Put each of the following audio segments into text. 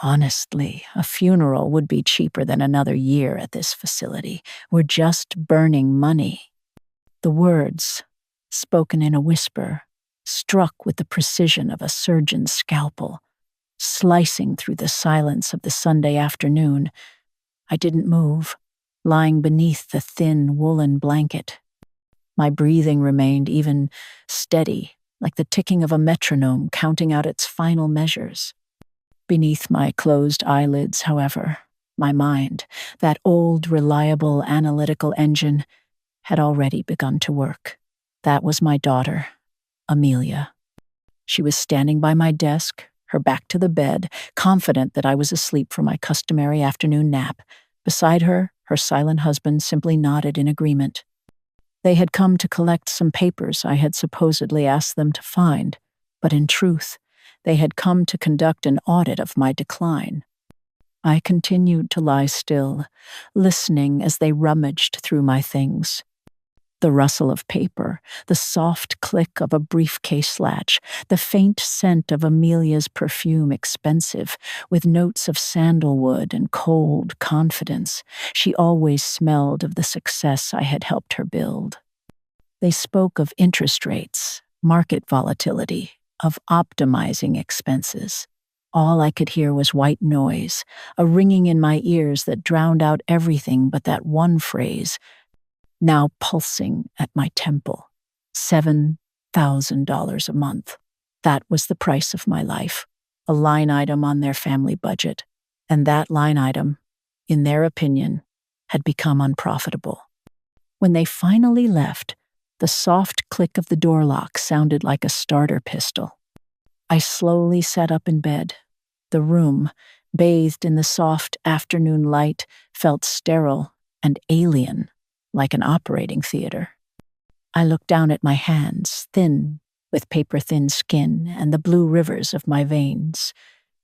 Honestly, a funeral would be cheaper than another year at this facility. We're just burning money. The words, spoken in a whisper, struck with the precision of a surgeon's scalpel, slicing through the silence of the Sunday afternoon. I didn't move, lying beneath the thin woolen blanket. My breathing remained even steady, like the ticking of a metronome counting out its final measures. Beneath my closed eyelids, however, my mind, that old, reliable, analytical engine, had already begun to work. That was my daughter, Amelia. She was standing by my desk, her back to the bed, confident that I was asleep for my customary afternoon nap. Beside her, her silent husband simply nodded in agreement. They had come to collect some papers I had supposedly asked them to find, but in truth, they had come to conduct an audit of my decline. I continued to lie still, listening as they rummaged through my things. The rustle of paper, the soft click of a briefcase latch, the faint scent of Amelia's perfume, expensive, with notes of sandalwood and cold confidence. She always smelled of the success I had helped her build. They spoke of interest rates, market volatility, of optimizing expenses. All I could hear was white noise, a ringing in my ears that drowned out everything but that one phrase, now pulsing at my temple. $7,000 a month. That was the price of my life, a line item on their family budget. And that line item, in their opinion, had become unprofitable. When they finally left, the soft click of the door lock sounded like a starter pistol. I slowly sat up in bed. The room, bathed in the soft afternoon light, felt sterile and alien, like an operating theater. I looked down at my hands, thin, with paper-thin skin and the blue rivers of my veins.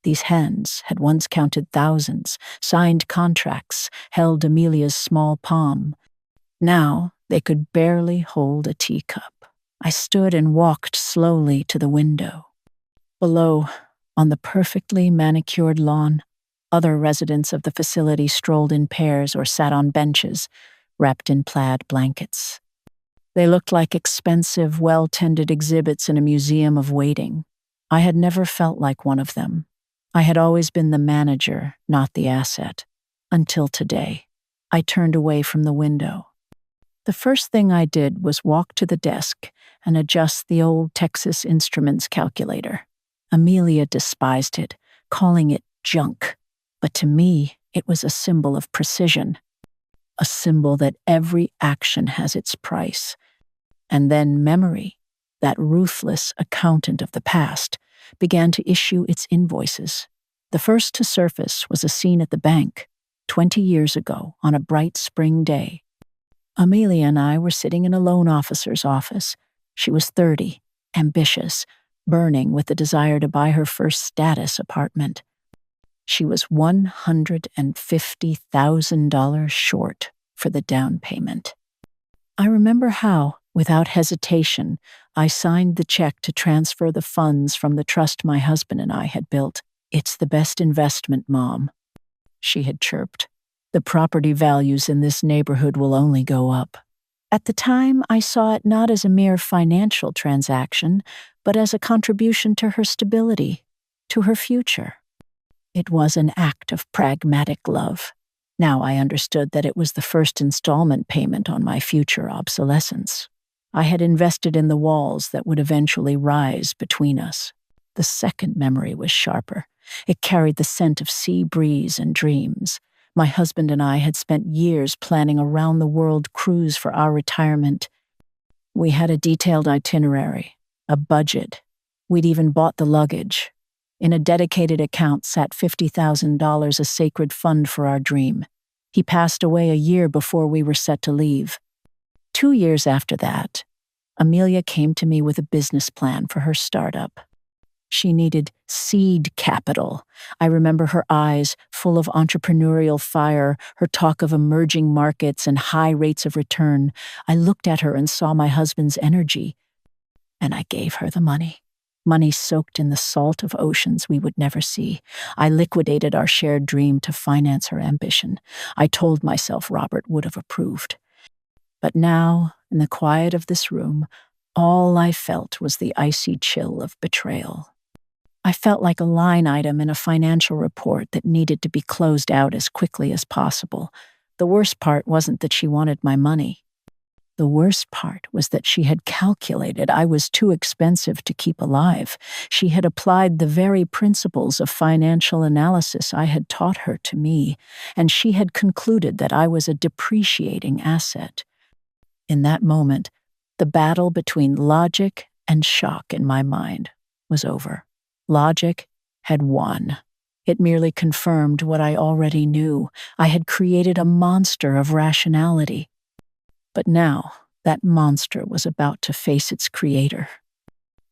These hands had once counted thousands, signed contracts, held Amelia's small palm. Now they could barely hold a teacup. I stood and walked slowly to the window. Below, on the perfectly manicured lawn, other residents of the facility strolled in pairs or sat on benches, wrapped in plaid blankets. They looked like expensive, well-tended exhibits in a museum of waiting. I had never felt like one of them. I had always been the manager, not the asset. Until today, I turned away from the window. The first thing I did was walk to the desk and adjust the old Texas Instruments calculator. Amelia despised it, calling it junk, but to me, it was a symbol of precision. A symbol that every action has its price. And then memory, that ruthless accountant of the past, began to issue its invoices. The first to surface was a scene at the bank, 20 years ago, on a bright spring day. Amelia and I were sitting in a loan officer's office. She was 30, ambitious, burning with the desire to buy her first status apartment. She was $150,000 short for the down payment. I remember how, without hesitation, I signed the check to transfer the funds from the trust my husband and I had built. "It's the best investment, Mom," she had chirped. "The property values in this neighborhood will only go up." At the time, I saw it not as a mere financial transaction, but as a contribution to her stability, to her future. It was an act of pragmatic love. Now I understood that it was the first installment payment on my future obsolescence. I had invested in the walls that would eventually rise between us. The second memory was sharper. It carried the scent of sea breeze and dreams. My husband and I had spent years planning a round-the-world cruise for our retirement. We had a detailed itinerary, a budget. We'd even bought the luggage. In a dedicated account sat $50,000, a sacred fund for our dream. He passed away a year before we were set to leave. 2 years after that, Amelia came to me with a business plan for her startup. She needed seed capital. I remember her eyes, full of entrepreneurial fire, her talk of emerging markets and high rates of return. I looked at her and saw my husband's energy, and I gave her the money. money soaked in the salt of oceans we would never see. I liquidated our shared dream to finance her ambition. I told myself Robert would have approved. But now, in the quiet of this room, all I felt was the icy chill of betrayal. I felt like a line item in a financial report that needed to be closed out as quickly as possible. The worst part wasn't that she wanted my money. The worst part was that she had calculated I was too expensive to keep alive. She had applied the very principles of financial analysis I had taught her to me, and she had concluded that I was a depreciating asset. In that moment, the battle between logic and shock in my mind was over. Logic had won. It merely confirmed what I already knew. I had created a monster of rationality. But now, that monster was about to face its creator.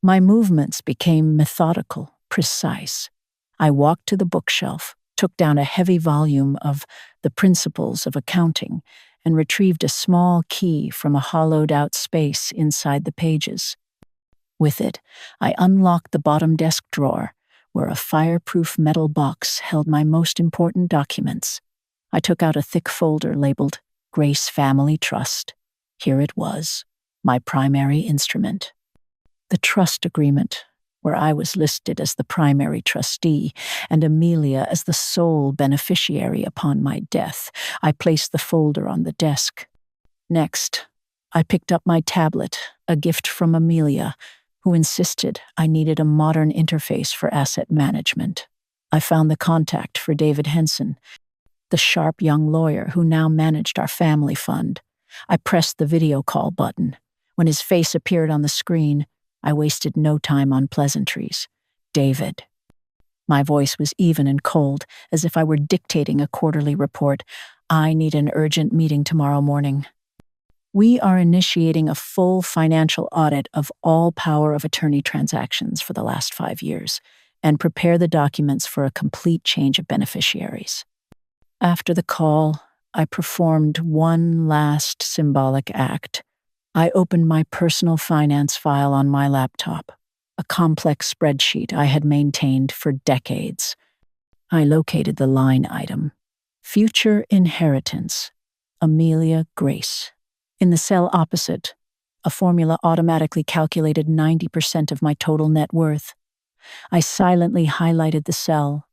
My movements became methodical, precise. I walked to the bookshelf, took down a heavy volume of The Principles of Accounting, and retrieved a small key from a hollowed-out space inside the pages. With it, I unlocked the bottom desk drawer, where a fireproof metal box held my most important documents. I took out a thick folder labeled Grace Family Trust. Here it was, my primary instrument. The trust agreement, where I was listed as the primary trustee and Amelia as the sole beneficiary upon my death. I placed the folder on the desk. Next, I picked up my tablet, a gift from Amelia, who insisted I needed a modern interface for asset management. I found the contact for David Henson, the sharp young lawyer who now managed our family fund. I pressed the video call button. When his face appeared on the screen, I wasted no time on pleasantries. David. My voice was even and cold, as if I were dictating a quarterly report. I need an urgent meeting tomorrow morning. We are initiating a full financial audit of all power of attorney transactions for the last 5 years, and prepare the documents for a complete change of beneficiaries. After the call, I performed one last symbolic act. I opened my personal finance file on my laptop, a complex spreadsheet I had maintained for decades. I located the line item, Future Inheritance, Amelia Grace. In the cell opposite, a formula automatically calculated 90% of my total net worth. I silently highlighted the cell.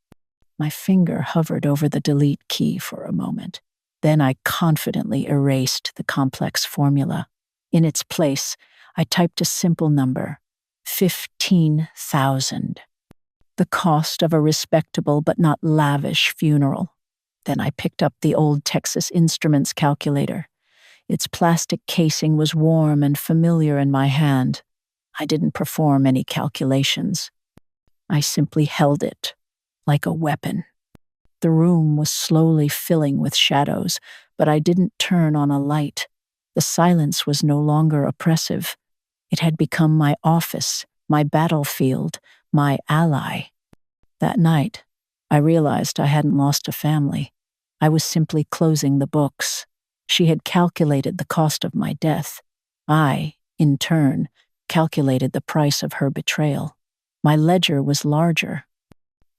My finger hovered over the delete key for a moment. Then I confidently erased the complex formula. In its place, I typed a simple number, 15,000. The cost of a respectable but not lavish funeral. Then I picked up the old Texas Instruments calculator. Its plastic casing was warm and familiar in my hand. I didn't perform any calculations. I simply held it, like a weapon. The room was slowly filling with shadows, but I didn't turn on a light. The silence was no longer oppressive. It had become my office, my battlefield, my ally. That night, I realized I hadn't lost a family. I was simply closing the books. She had calculated the cost of my death. I, in turn, calculated the price of her betrayal. My ledger was larger.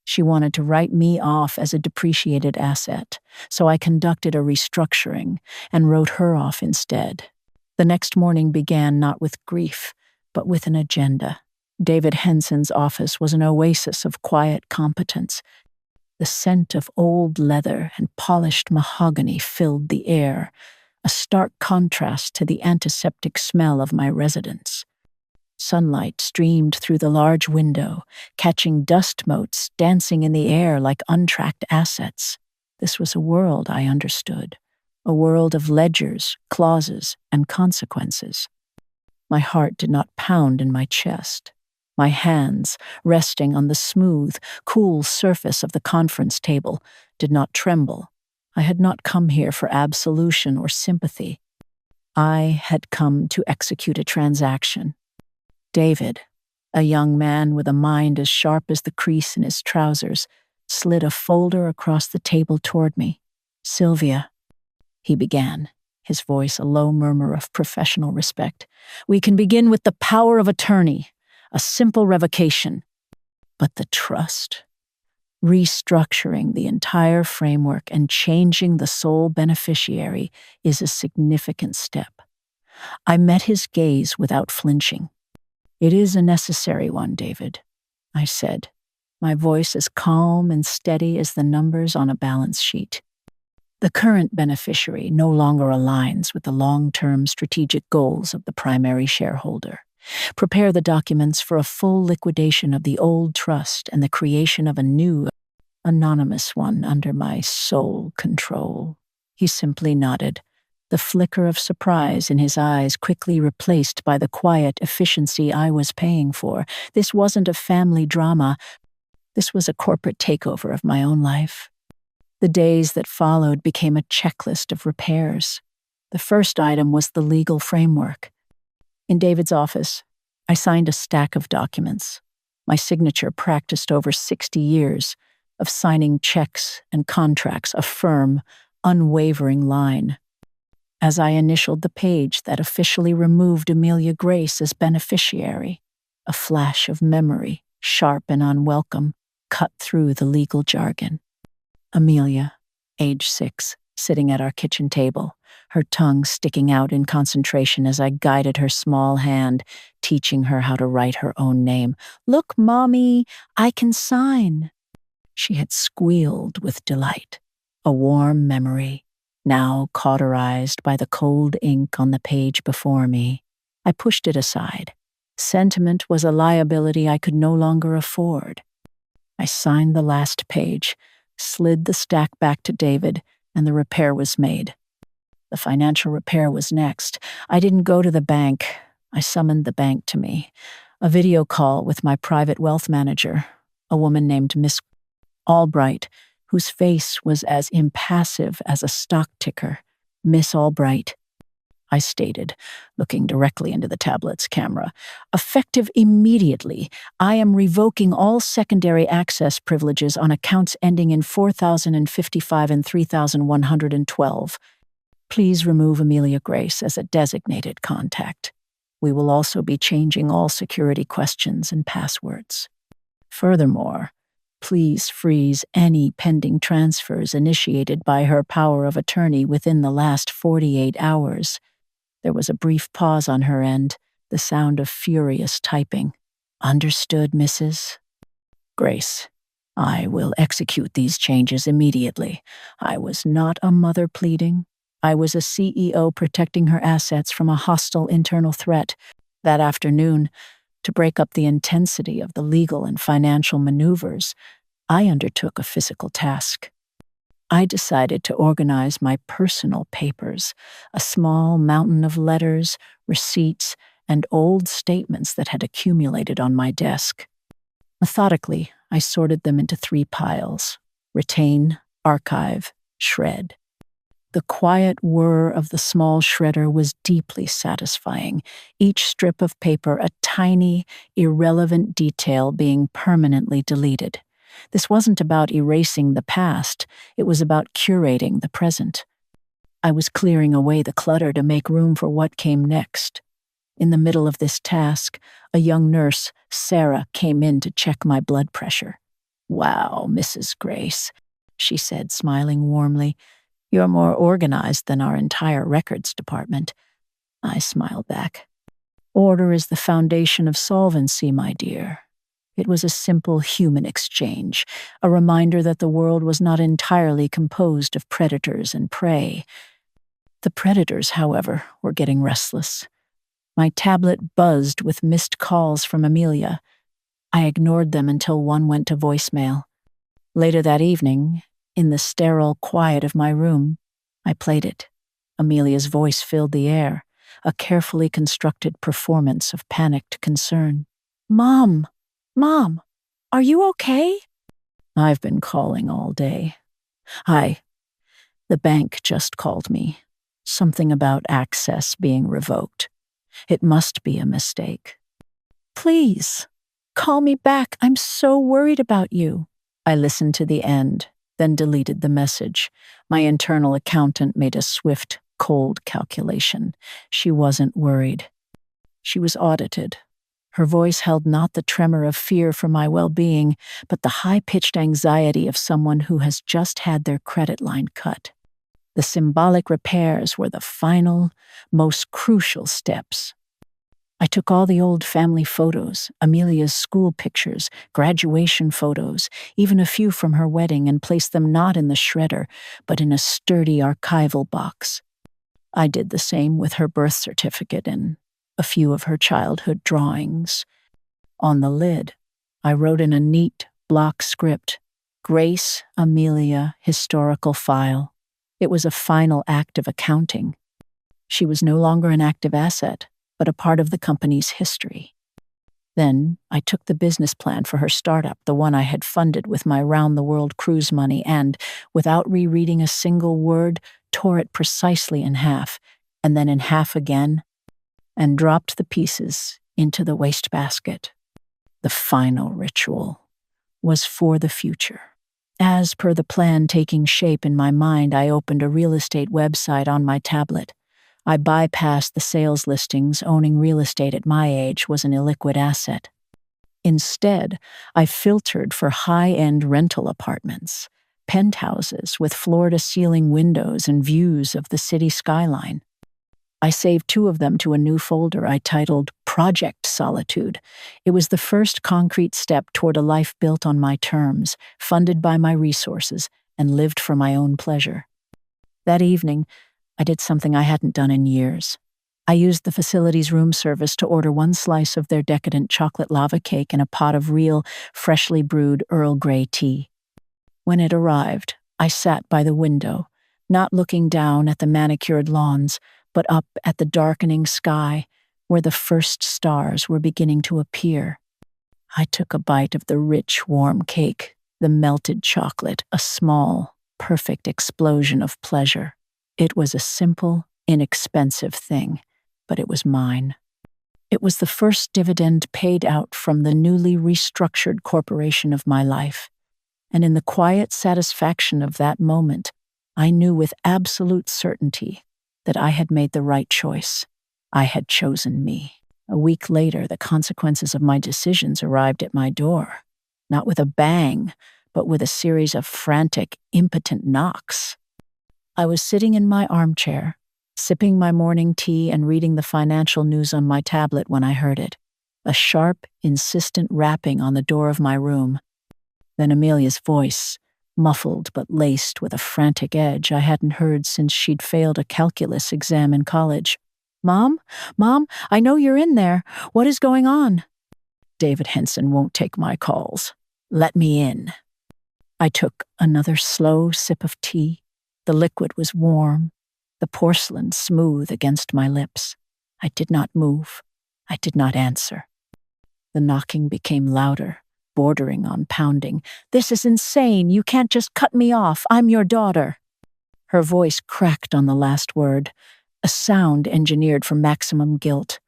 She wanted to write me off as a depreciated asset, so I conducted a restructuring and wrote her off instead. The next morning began not with grief, but with an agenda. David Henson's office was an oasis of quiet competence. The scent of old leather and polished mahogany filled the air, a stark contrast to the antiseptic smell of my residence. Sunlight streamed through the large window, catching dust motes dancing in the air like untracked assets. This was a world I understood, a world of ledgers, clauses, and consequences. My heart did not pound in my chest. My hands, resting on the smooth, cool surface of the conference table, did not tremble. I had not come here for absolution or sympathy. I had come to execute a transaction. David, a young man with a mind as sharp as the crease in his trousers, slid a folder across the table toward me. "Sylvia," he began, his voice a low murmur of professional respect, "we can begin with the power of attorney. a simple revocation. But the trust, restructuring the entire framework and changing the sole beneficiary is a significant step. I met his gaze without flinching. "It is a necessary one, David," I said, my voice as calm and steady as the numbers on a balance sheet. "The current beneficiary no longer aligns with the long-term strategic goals of the primary shareholder. Prepare the documents for a full liquidation of the old trust and the creation of a new, anonymous one under my sole control." He simply nodded, the flicker of surprise in his eyes quickly replaced by the quiet efficiency I was paying for. This wasn't a family drama. This was a corporate takeover of my own life. The days that followed became a checklist of repairs. The first item was the legal framework. In David's office, I signed a stack of documents, my signature practiced over 60 years of signing checks and contracts, a firm, unwavering line. As I initialed the page that officially removed Amelia Grace as beneficiary, a flash of memory, sharp and unwelcome, cut through the legal jargon. Amelia, age 6, sitting at our kitchen table, her tongue sticking out in concentration as I guided her small hand, teaching her how to write her own name. "Look, Mommy, I can sign." She had squealed with delight, a warm memory, now cauterized by the cold ink on the page before me. I pushed it aside. Sentiment was a liability I could no longer afford. I signed the last page, slid the stack back to David, and the repair was made. The financial repair was next. I didn't go to the bank. I summoned the bank to me. A video call with my private wealth manager, a woman named Miss Albright, whose face was as impassive as a stock ticker. "Miss Albright," I stated, looking directly into the tablet's camera. "Effective immediately, I am revoking all secondary access privileges on accounts ending in 4055 and 3112. Please remove Amelia Grace as a designated contact. We will also be changing all security questions and passwords. Furthermore, please freeze any pending transfers initiated by her power of attorney within the last 48 hours. There was a brief pause on her end, the sound of furious typing. "Understood, Mrs. Grace. I will execute these changes immediately. I was not a mother pleading. I was a CEO protecting her assets from a hostile internal threat. That afternoon, to break up the intensity of the legal and financial maneuvers, I undertook a physical task. I decided to organize my personal papers, a small mountain of letters, receipts, and old statements that had accumulated on my desk. Methodically, I sorted them into 3 piles: retain, archive, shred. The quiet whir of the small shredder was deeply satisfying, each strip of paper a tiny, irrelevant detail being permanently deleted. This wasn't about erasing the past, it was about curating the present. I was clearing away the clutter to make room for what came next. In the middle of this task, a young nurse, Sarah, came in to check my blood pressure. "Wow, Mrs. Grace," she said, smiling warmly. "You're more organized than our entire records department." I smiled back. "Order is the foundation of solvency, my dear." It was a simple human exchange, a reminder that the world was not entirely composed of predators and prey. The predators, however, were getting restless. My tablet buzzed with missed calls from Amelia. I ignored them until one went to voicemail. Later that evening, in the sterile quiet of my room, I played it. Amelia's voice filled the air, a carefully constructed performance of panicked concern. Mom, are you okay?" "I've been calling all day." "Hi. The bank just called me. Something about access being revoked. It must be a mistake." "Please, call me back. I'm so worried about you." I listened to the end, then deleted the message. My internal accountant made a swift, cold calculation. She wasn't worried. She was audited. Her voice held not the tremor of fear for my well-being, but the high-pitched anxiety of someone who has just had their credit line cut. The symbolic repairs were the final, most crucial steps. I took all the old family photos, Amelia's school pictures, graduation photos, even a few from her wedding, and placed them not in the shredder, but in a sturdy archival box. I did the same with her birth certificate and a few of her childhood drawings. On the lid, I wrote in a neat block script, "Grace Amelia Historical File." It was a final act of accounting. She was no longer an active asset, but a part of the company's history. Then I took the business plan for her startup, the one I had funded with my round-the-world cruise money, and, without rereading a single word, tore it precisely in half, and then in half again, and dropped the pieces into the wastebasket. The final ritual was for the future. As per the plan taking shape in my mind, I opened a real estate website on my tablet. I bypassed the sales listings. Owning real estate at my age was an illiquid asset. Instead, I filtered for high-end rental apartments, penthouses with floor-to-ceiling windows and views of the city skyline. I saved 2 of them to a new folder I titled Project Solitude. It was the first concrete step toward a life built on my terms, funded by my resources, and lived for my own pleasure. That evening, I did something I hadn't done in years. I used the facility's room service to order 1 slice of their decadent chocolate lava cake and a pot of real, freshly brewed Earl Grey tea. When it arrived, I sat by the window, not looking down at the manicured lawns, but up at the darkening sky where the first stars were beginning to appear. I took a bite of the rich, warm cake, the melted chocolate, a small, perfect explosion of pleasure. It was a simple, inexpensive thing, but it was mine. It was the first dividend paid out from the newly restructured corporation of my life, and in the quiet satisfaction of that moment, I knew with absolute certainty that I had made the right choice. I had chosen me. A week later, the consequences of my decisions arrived at my door, not with a bang, but with a series of frantic, impotent knocks. I was sitting in my armchair, sipping my morning tea and reading the financial news on my tablet when I heard it. A sharp, insistent rapping on the door of my room. Then Amelia's voice, muffled but laced with a frantic edge I hadn't heard since she'd failed a calculus exam in college. "Mom? Mom, I know you're in there. What is going on?" "David Henson won't take my calls. Let me in." I took another slow sip of tea. The liquid was warm, the porcelain smooth against my lips. I did not move. I did not answer. The knocking became louder, bordering on pounding. "This is insane. You can't just cut me off. I'm your daughter." Her voice cracked on the last word, a sound engineered for maximum guilt.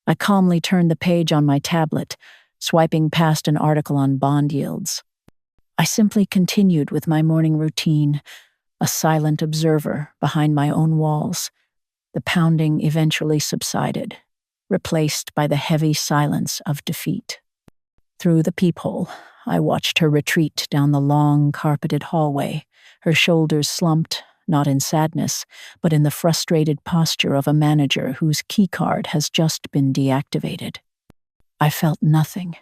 I calmly turned the page on my tablet, swiping past an article on bond yields. I simply continued with my morning routine, a silent observer behind my own walls. The pounding eventually subsided, replaced by the heavy silence of defeat. Through the peephole, I watched her retreat down the long, carpeted hallway, her shoulders slumped, not in sadness, but in the frustrated posture of a manager whose keycard has just been deactivated. I felt nothing.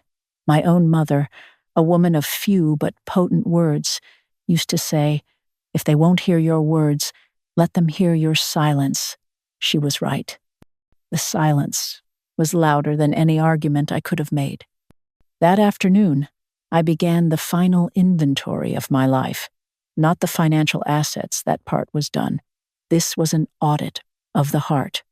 My own mother, a woman of few but potent words, used to say, "If they won't hear your words, let them hear your silence." She was right. The silence was louder than any argument I could have made. That afternoon, I began the final inventory of my life. Not the financial assets, that part was done. This was an audit of the heart.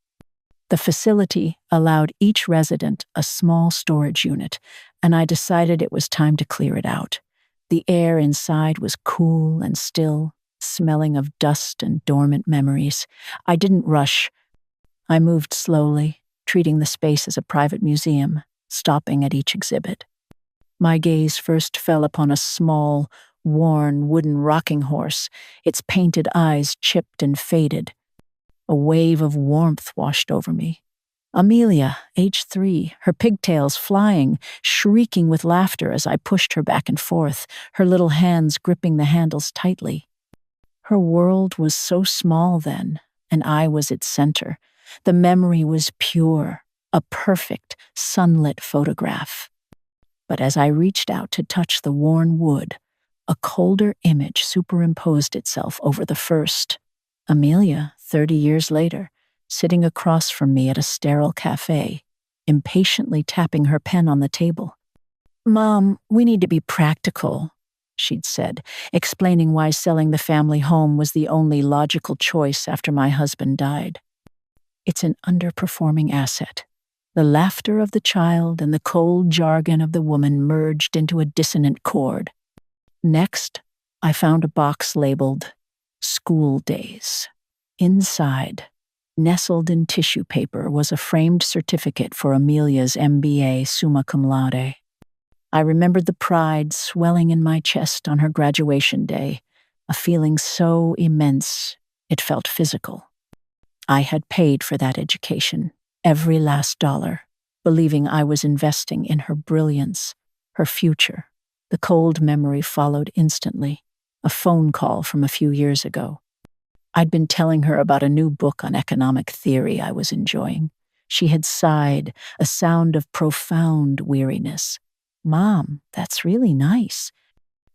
The facility allowed each resident a small storage unit, and I decided it was time to clear it out. The air inside was cool and still, smelling of dust and dormant memories. I didn't rush. I moved slowly, treating the space as a private museum, stopping at each exhibit. My gaze first fell upon a small, worn wooden rocking horse, its painted eyes chipped and faded. A wave of warmth washed over me. Amelia, age 3, her pigtails flying, shrieking with laughter as I pushed her back and forth, her little hands gripping the handles tightly. Her world was so small then, and I was its center. The memory was pure, a perfect, sunlit photograph. But as I reached out to touch the worn wood, a colder image superimposed itself over the first. Amelia, 30 years later, sitting across from me at a sterile cafe, impatiently tapping her pen on the table. "Mom, we need to be practical," she'd said, explaining why selling the family home was the only logical choice after my husband died. "It's an underperforming asset." The laughter of the child and the cold jargon of the woman merged into a dissonant chord. Next, I found a box labeled "School Days." Inside, nestled in tissue paper, was a framed certificate for Amelia's MBA summa cum laude. I remembered the pride swelling in my chest on her graduation day, a feeling so immense it felt physical. I had paid for that education, every last dollar, believing I was investing in her brilliance, her future. The cold memory followed instantly, a phone call from a few years ago. I'd been telling her about a new book on economic theory I was enjoying. She had sighed, a sound of profound weariness. "Mom, that's really nice,"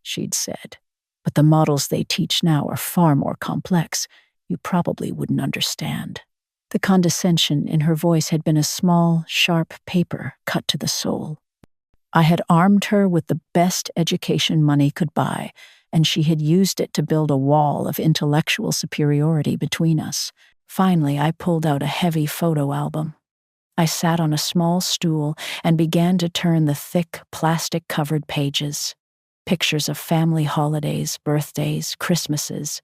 she'd said. "But the models they teach now are far more complex. You probably wouldn't understand." The condescension in her voice had been a small, sharp paper cut to the soul. I had armed her with the best education money could buy, and she had used it to build a wall of intellectual superiority between us. Finally, I pulled out a heavy photo album. I sat on a small stool and began to turn the thick, plastic-covered pages. Pictures of family holidays, birthdays, Christmases.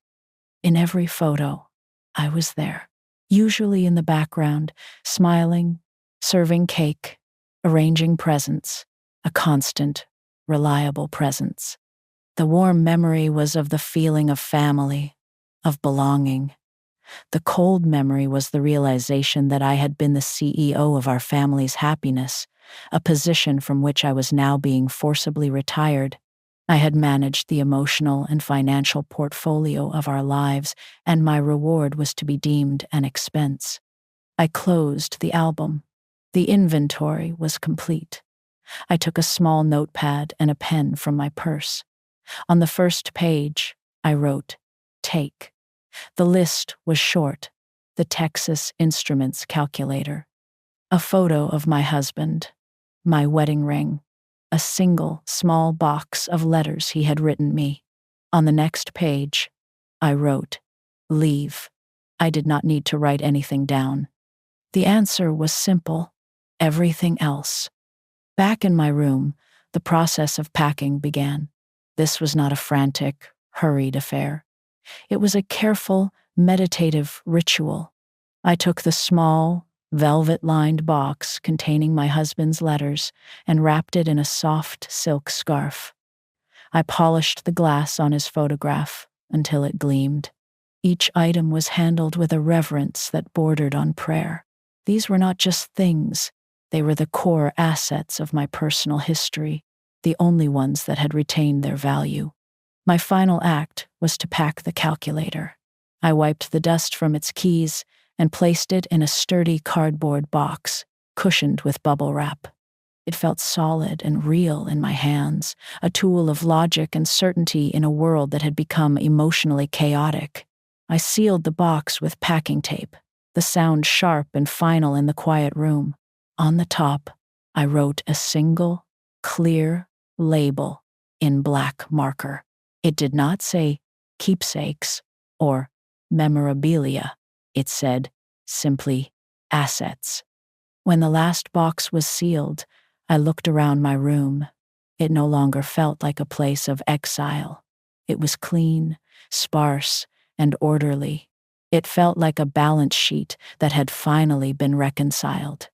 In every photo, I was there, usually in the background, smiling, serving cake, arranging presents, a constant, reliable presence. The warm memory was of the feeling of family, of belonging. The cold memory was the realization that I had been the CEO of our family's happiness, a position from which I was now being forcibly retired. I had managed the emotional and financial portfolio of our lives, and my reward was to be deemed an expense. I closed the album. The inventory was complete. I took a small notepad and a pen from my purse. On the first page, I wrote, "Take." The list was short: the Texas Instruments calculator, a photo of my husband, my wedding ring, a single small box of letters he had written me. On the next page, I wrote, "Leave." I did not need to write anything down. The answer was simple: everything else. Back in my room, the process of packing began. This was not a frantic, hurried affair. It was a careful, meditative ritual. I took the small, velvet-lined box containing my husband's letters and wrapped it in a soft silk scarf. I polished the glass on his photograph until it gleamed. Each item was handled with a reverence that bordered on prayer. These were not just things. They were the core assets of my personal history, the only ones that had retained their value. My final act was to pack the calculator. I wiped the dust from its keys and placed it in a sturdy cardboard box, cushioned with bubble wrap. It felt solid and real in my hands, a tool of logic and certainty in a world that had become emotionally chaotic. I sealed the box with packing tape, the sound sharp and final in the quiet room. On the top, I wrote a single, clear label in black marker. It did not say keepsakes or memorabilia. It said simply assets. When the last box was sealed, I looked around my room. It no longer felt like a place of exile. It was clean, sparse, and orderly. It felt like a balance sheet that had finally been reconciled,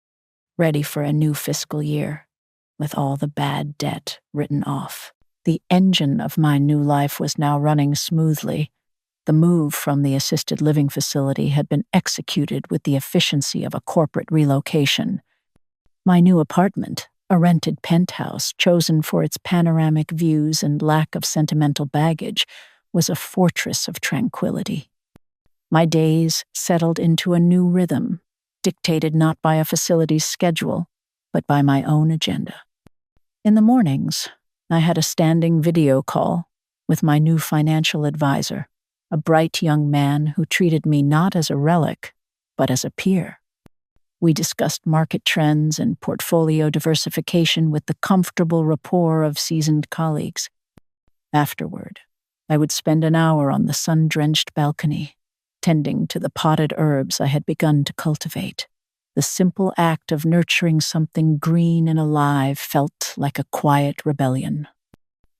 ready for a new fiscal year, with all the bad debt written off. The engine of my new life was now running smoothly. The move from the assisted living facility had been executed with the efficiency of a corporate relocation. My new apartment, a rented penthouse chosen for its panoramic views and lack of sentimental baggage, was a fortress of tranquility. My days settled into a new rhythm, dictated not by a facility's schedule, but by my own agenda. In the mornings, I had a standing video call with my new financial advisor, a bright young man who treated me not as a relic, but as a peer. We discussed market trends and portfolio diversification with the comfortable rapport of seasoned colleagues. Afterward, I would spend an hour on the sun-drenched balcony, tending to the potted herbs I had begun to cultivate. The simple act of nurturing something green and alive felt like a quiet rebellion.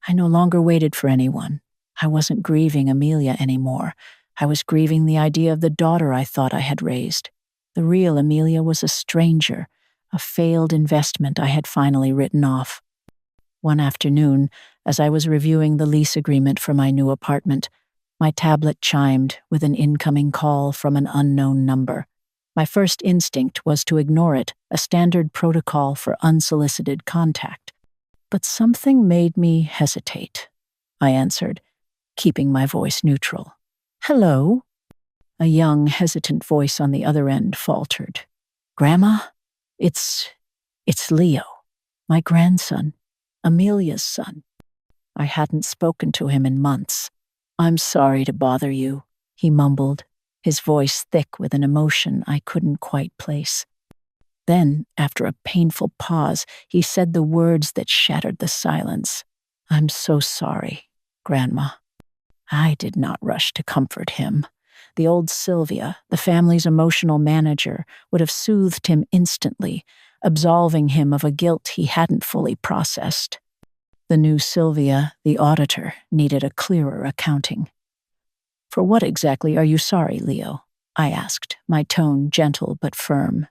I no longer waited for anyone. I wasn't grieving Amelia anymore. I was grieving the idea of the daughter I thought I had raised. The real Amelia was a stranger, a failed investment I had finally written off. One afternoon, as I was reviewing the lease agreement for my new apartment, my tablet chimed with an incoming call from an unknown number. My first instinct was to ignore it, a standard protocol for unsolicited contact. But something made me hesitate. I answered, keeping my voice neutral. "Hello?" A young, hesitant voice on the other end faltered. "Grandma, it's Leo, my grandson, Amelia's son." I hadn't spoken to him in months. "I'm sorry to bother you," he mumbled, his voice thick with an emotion I couldn't quite place. Then, after a painful pause, he said the words that shattered the silence. "I'm so sorry, Grandma." I did not rush to comfort him. The old Sylvia, the family's emotional manager, would have soothed him instantly, absolving him of a guilt he hadn't fully processed. The new Sylvia, the auditor, needed a clearer accounting. "For what exactly are you sorry, Leo?" I asked, my tone gentle but firm.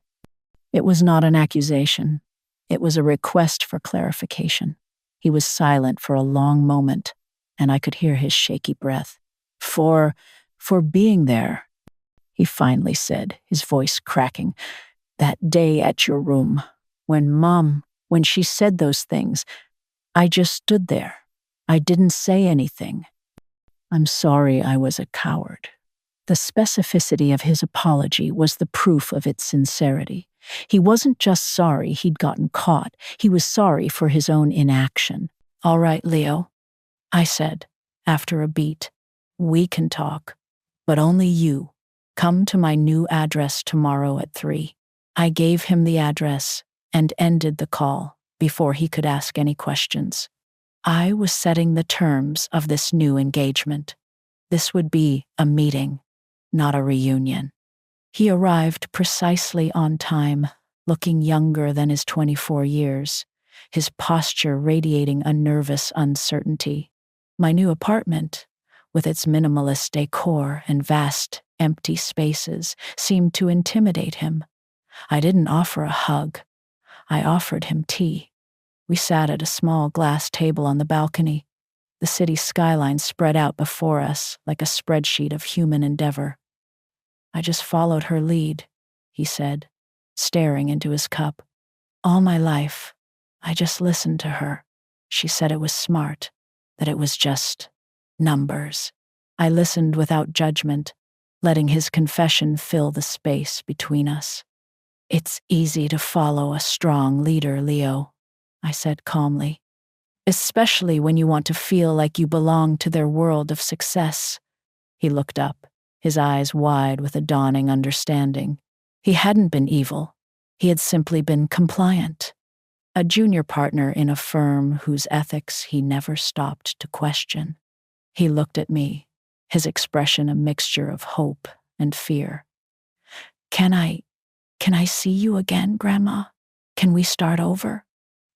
It was not an accusation. It was a request for clarification. He was silent for a long moment, and I could hear his shaky breath. For being there," he finally said, his voice cracking. "That day at your room, when she said those things, I just stood there. I didn't say anything. I'm sorry I was a coward." The specificity of his apology was the proof of its sincerity. He wasn't just sorry he'd gotten caught. He was sorry for his own inaction. "All right, Leo," I said, after a beat. "We can talk, but only you. Come to my new address tomorrow at 3. I gave him the address and ended the call before he could ask any questions. I was setting the terms of this new engagement. This would be a meeting, not a reunion. He arrived precisely on time, looking younger than his 24 years, his posture radiating a nervous uncertainty. My new apartment, with its minimalist decor and vast, empty spaces, seemed to intimidate him. I didn't offer a hug. I offered him tea. We sat at a small glass table on the balcony. The city skyline spread out before us like a spreadsheet of human endeavor. "I just followed her lead," he said, staring into his cup. "All my life, I just listened to her. She said it was smart, that it was just numbers." I listened without judgment, letting his confession fill the space between us. "It's easy to follow a strong leader, Leo," I said calmly, "especially when you want to feel like you belong to their world of success." He looked up, his eyes wide with a dawning understanding. He hadn't been evil. He had simply been compliant. A junior partner in a firm whose ethics he never stopped to question. He looked at me, his expression a mixture of hope and fear. Can I see you again, Grandma? Can we start over?"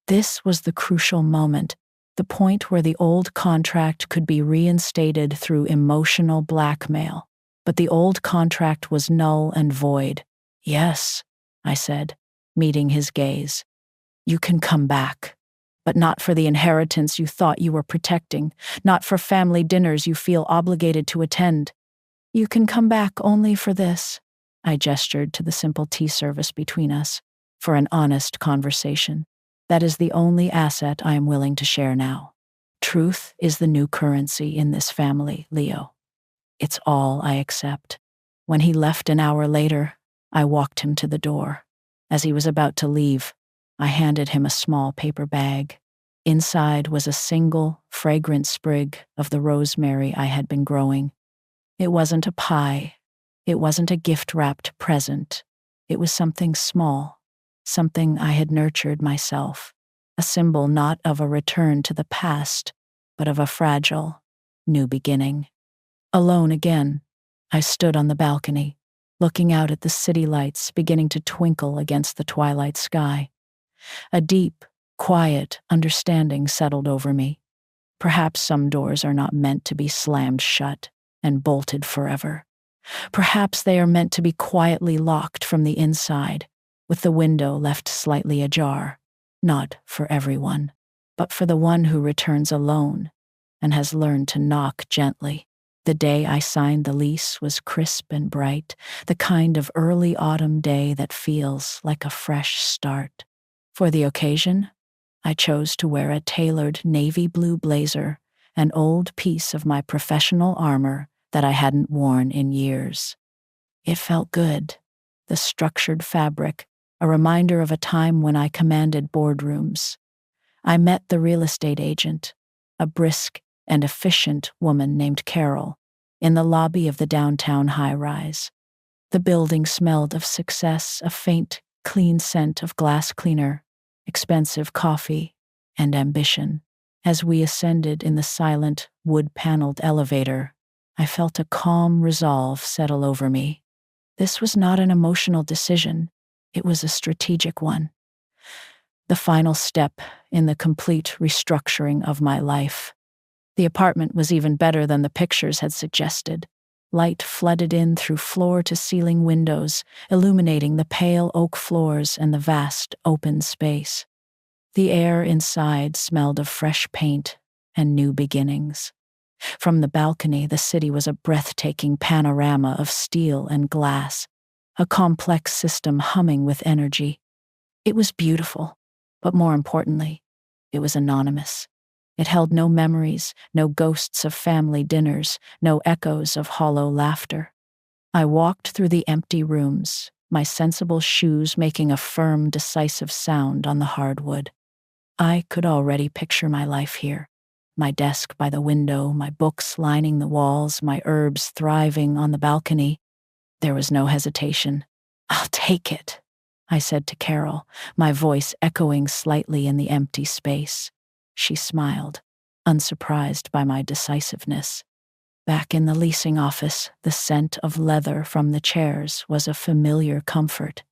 This was the crucial moment, the point where the old contract could be reinstated through emotional blackmail. But the old contract was null and void. "Yes," I said, meeting his gaze. "You can come back, but not for the inheritance you thought you were protecting, not for family dinners you feel obligated to attend. You can come back only for this. I gestured to the simple tea service between us, for an honest conversation. That is the only asset I am willing to share now. Truth is the new currency in this family, Leo. It's all I accept. When he left an hour later, I walked him to the door. As he was about to leave, I handed him a small paper bag. Inside was a single, fragrant sprig of the rosemary I had been growing. It wasn't a pie. It wasn't a gift-wrapped present. It was something small, something I had nurtured myself, a symbol not of a return to the past, but of a fragile, new beginning. Alone again, I stood on the balcony, looking out at the city lights beginning to twinkle against the twilight sky. A deep, quiet understanding settled over me. Perhaps some doors are not meant to be slammed shut and bolted forever. Perhaps they are meant to be quietly locked from the inside, with the window left slightly ajar, not for everyone, but for the one who returns alone and has learned to knock gently. The day I signed the lease was crisp and bright, the kind of early autumn day that feels like a fresh start. For the occasion, I chose to wear a tailored navy blue blazer, an old piece of my professional armor that I hadn't worn in years. It felt good, the structured fabric, a reminder of a time when I commanded boardrooms. I met the real estate agent, a brisk and efficient woman named Carol, in the lobby of the downtown high-rise. The building smelled of success, a faint, clean scent of glass cleaner, expensive coffee, and ambition. As we ascended in the silent, wood-paneled elevator, I felt a calm resolve settle over me. This was not an emotional decision, it was a strategic one. The final step in the complete restructuring of my life. The apartment was even better than the pictures had suggested. Light flooded in through floor-to-ceiling windows, illuminating the pale oak floors and the vast open space. The air inside smelled of fresh paint and new beginnings. From the balcony, the city was a breathtaking panorama of steel and glass, a complex system humming with energy. It was beautiful, but more importantly, it was anonymous. It held no memories, no ghosts of family dinners, no echoes of hollow laughter. I walked through the empty rooms, my sensible shoes making a firm, decisive sound on the hardwood. I could already picture my life here. My desk by the window, my books lining the walls, my herbs thriving on the balcony. There was no hesitation. "I'll take it," I said to Carol, my voice echoing slightly in the empty space. She smiled, unsurprised by my decisiveness. Back in the leasing office, the scent of leather from the chairs was a familiar comfort.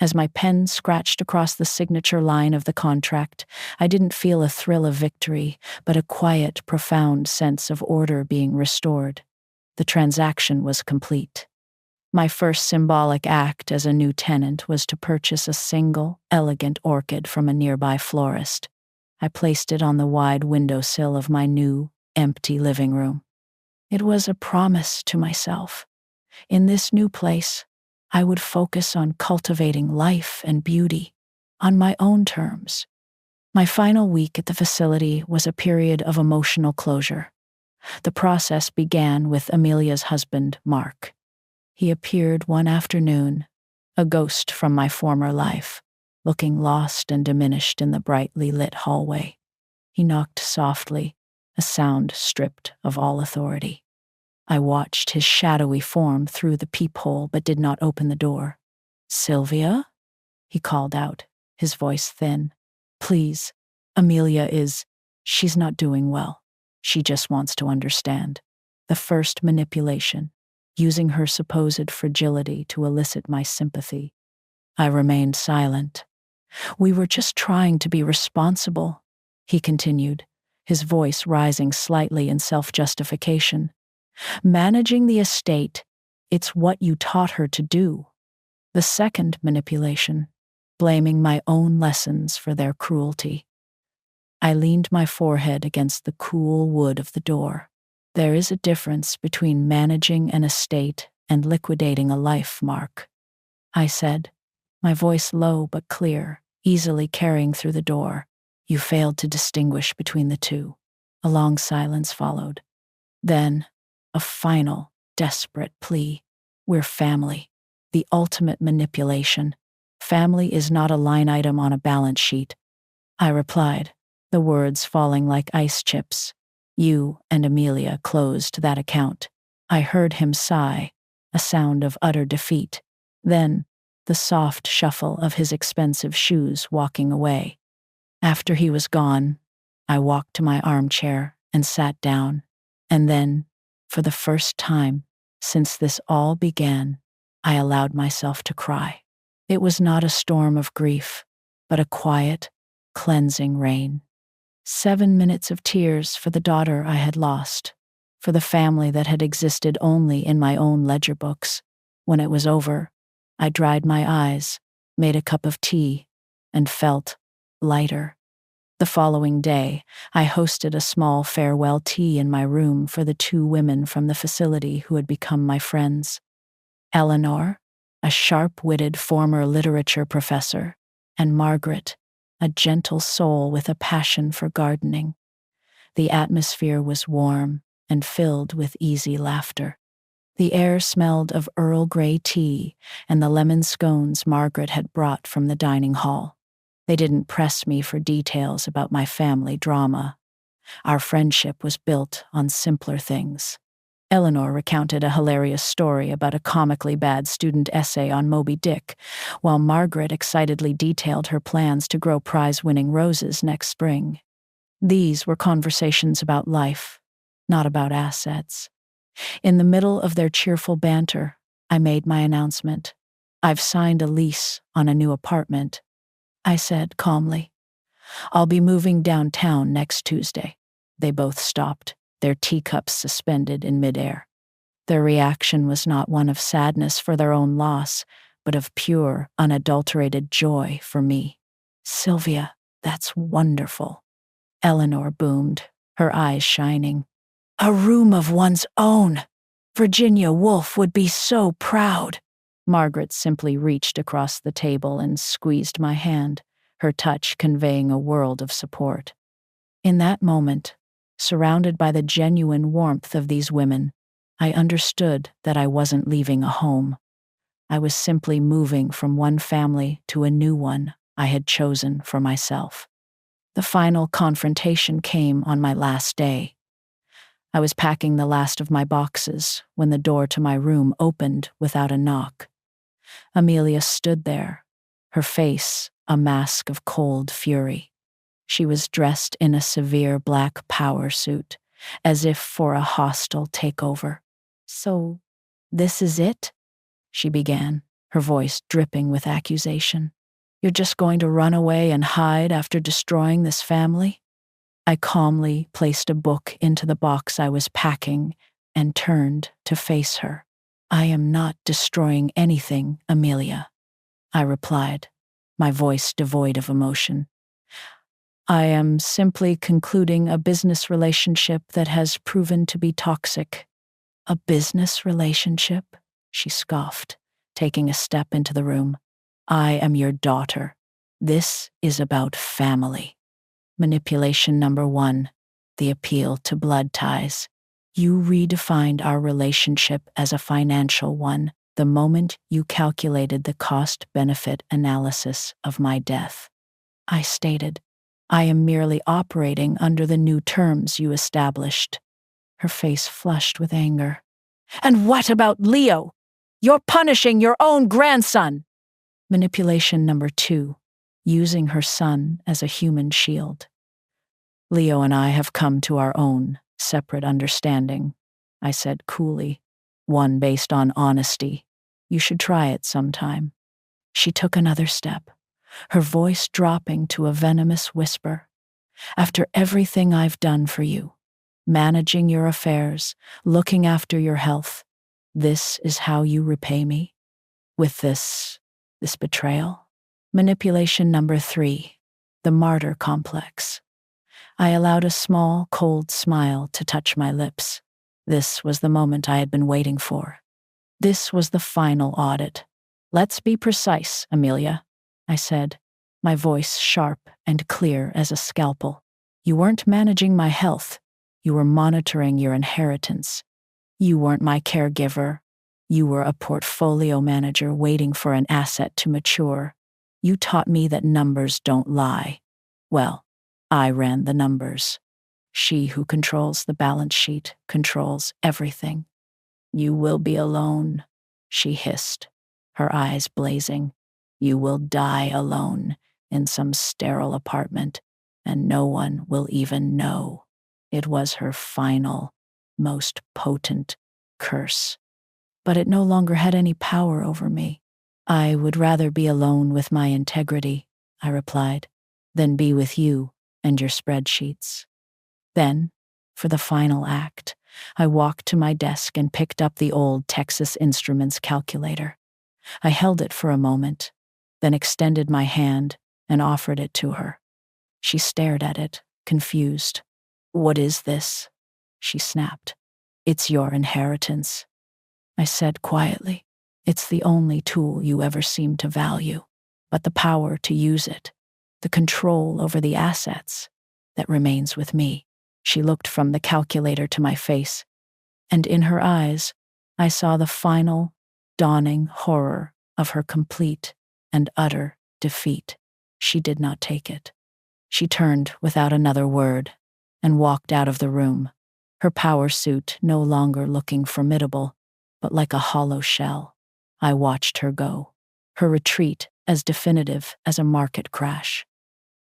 As my pen scratched across the signature line of the contract, I didn't feel a thrill of victory, but a quiet, profound sense of order being restored. The transaction was complete. My first symbolic act as a new tenant was to purchase a single, elegant orchid from a nearby florist. I placed it on the wide windowsill of my new, empty living room. It was a promise to myself. In this new place, I would focus on cultivating life and beauty on my own terms. My final week at the facility was a period of emotional closure. The process began with Amelia's husband, Mark. He appeared one afternoon, a ghost from my former life, looking lost and diminished in the brightly lit hallway. He knocked softly, a sound stripped of all authority. I watched his shadowy form through the peephole but did not open the door. "Sylvia?" he called out, his voice thin. "Please, she's not doing well. She just wants to understand." The first manipulation, using her supposed fragility to elicit my sympathy. I remained silent. "We were just trying to be responsible," he continued, his voice rising slightly in self-justification. "Managing the estate, it's what you taught her to do." The second manipulation, blaming my own lessons for their cruelty. I leaned my forehead against the cool wood of the door. There is a difference between managing an estate and liquidating a life, Mark, I said, my voice low but clear, easily carrying through the door. You failed to distinguish between the two. A long silence followed. Then, a final, desperate plea. We're family. The ultimate manipulation. Family is not a line item on a balance sheet, I replied, the words falling like ice chips. You and Amelia closed that account. I heard him sigh, a sound of utter defeat. Then, the soft shuffle of his expensive shoes walking away. After he was gone, I walked to my armchair and sat down, and then, for the first time since this all began, I allowed myself to cry. It was not a storm of grief, but a quiet, cleansing rain. 7 minutes of tears for the daughter I had lost, for the family that had existed only in my own ledger books. When it was over, I dried my eyes, made a cup of tea, and felt lighter. The following day, I hosted a small farewell tea in my room for the 2 women from the facility who had become my friends. Eleanor, a sharp-witted former literature professor, and Margaret, a gentle soul with a passion for gardening. The atmosphere was warm and filled with easy laughter. The air smelled of Earl Grey tea and the lemon scones Margaret had brought from the dining hall. They didn't press me for details about my family drama. Our friendship was built on simpler things. Eleanor recounted a hilarious story about a comically bad student essay on Moby Dick, while Margaret excitedly detailed her plans to grow prize-winning roses next spring. These were conversations about life, not about assets. In the middle of their cheerful banter, I made my announcement. I've signed a lease on a new apartment, I said calmly. I'll be moving downtown next Tuesday. They both stopped, their teacups suspended in midair. Their reaction was not one of sadness for their own loss, but of pure, unadulterated joy for me. Sylvia, that's wonderful, Eleanor boomed, her eyes shining. A room of one's own! Virginia Woolf would be so proud. Margaret simply reached across the table and squeezed my hand, her touch conveying a world of support. In that moment, surrounded by the genuine warmth of these women, I understood that I wasn't leaving a home. I was simply moving from one family to a new one I had chosen for myself. The final confrontation came on my last day. I was packing the last of my boxes when the door to my room opened without a knock. Amelia stood there, her face a mask of cold fury. She was dressed in a severe black power suit, as if for a hostile takeover. So, this is it? She began, her voice dripping with accusation. You're just going to run away and hide after destroying this family? I calmly placed a book into the box I was packing and turned to face her. I am not destroying anything, Amelia, I replied, my voice devoid of emotion. I am simply concluding a business relationship that has proven to be toxic. A business relationship? She scoffed, taking a step into the room. I am your daughter. This is about family. Manipulation number 1, the appeal to blood ties. You redefined our relationship as a financial one the moment you calculated the cost-benefit analysis of my death. I stated, I am merely operating under the new terms you established. Her face flushed with anger. And what about Leo? You're punishing your own grandson! Manipulation number 2, using her son as a human shield. Leo and I have come to our own separate understanding, I said coolly, one based on honesty. You should try it sometime. She took another step, her voice dropping to a venomous whisper. After everything I've done for you, managing your affairs, looking after your health, this is how you repay me? With this betrayal? Manipulation number 3, the martyr complex. I allowed a small, cold smile to touch my lips. This was the moment I had been waiting for. This was the final audit. "Let's be precise, Amelia," I said, my voice sharp and clear as a scalpel. "You weren't managing my health. You were monitoring your inheritance. You weren't my caregiver. You were a portfolio manager waiting for an asset to mature. You taught me that numbers don't lie. Well, I ran the numbers. She who controls the balance sheet controls everything. You will be alone," she hissed, her eyes blazing. "You will die alone in some sterile apartment, and no one will even know." It was her final, most potent curse. But it no longer had any power over me. "I would rather be alone with my integrity," I replied, "than be with you and your spreadsheets." Then, for the final act, I walked to my desk and picked up the old Texas Instruments calculator. I held it for a moment, then extended my hand and offered it to her. She stared at it, confused. "What is this?" she snapped. "It's your inheritance," I said quietly. "It's the only tool you ever seem to value, but the power to use it, the control over the assets, that remains with me." She looked from the calculator to my face, and in her eyes, I saw the final, dawning horror of her complete and utter defeat. She did not take it. She turned without another word and walked out of the room, her power suit no longer looking formidable, but like a hollow shell. I watched her go, her retreat as definitive as a market crash.